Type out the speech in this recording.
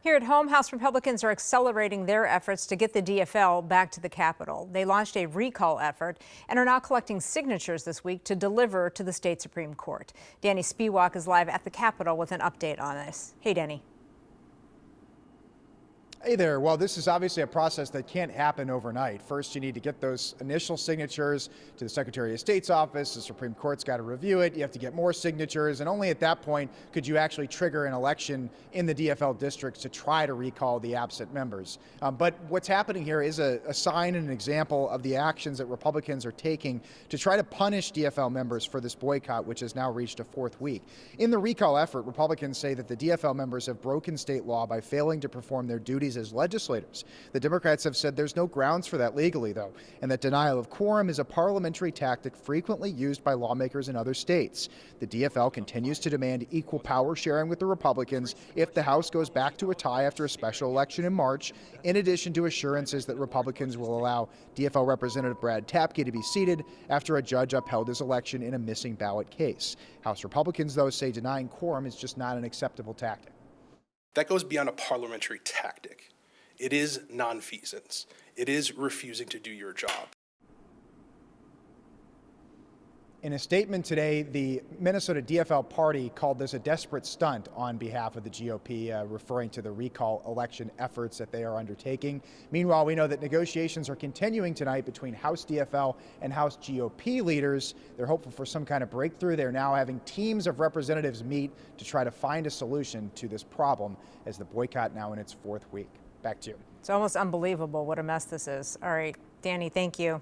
Here at home, House Republicans are accelerating their efforts to get the DFL back to the Capitol. They launched a recall effort and are now collecting signatures this week to deliver to the state Supreme Court. Danny Spiewak is live at the Capitol with an update on this. Hey, Danny. Hey there. Well, this is obviously a process that can't happen overnight. First, you need to get those initial signatures to the Secretary of State's office. The Supreme Court's got to review it. You have to get more signatures. And only at that point could you actually trigger an election in the DFL districts to try to recall the absent members. But what's happening here is a sign and an example of the actions that Republicans are taking to try to punish DFL members for this boycott, which has now reached a fourth week. In the recall effort, Republicans say that the DFL members have broken state law by failing to perform their duties as legislators. The Democrats have said there's no grounds for that legally, though, and that denial of quorum is a parliamentary tactic frequently used by lawmakers in other states. The DFL continues to demand equal power sharing with the Republicans if the House goes back to a tie after a special election in March, in addition to assurances that Republicans will allow DFL Representative Brad Tapke to be seated after a judge upheld his election in a missing ballot case. House Republicans, though, say denying quorum is just not an acceptable tactic. That goes beyond a parliamentary tactic. It is nonfeasance. It is refusing to do your job. In a statement today, the Minnesota DFL party called this a desperate stunt on behalf of the GOP, referring to the recall election efforts that they are undertaking. Meanwhile, we know that negotiations are continuing tonight between House DFL and House GOP leaders. They're hopeful for some kind of breakthrough. They're now having teams of representatives meet to try to find a solution to this problem as the boycott now in its fourth week. Back to you. It's almost unbelievable what a mess this is. All right, Danny, thank you.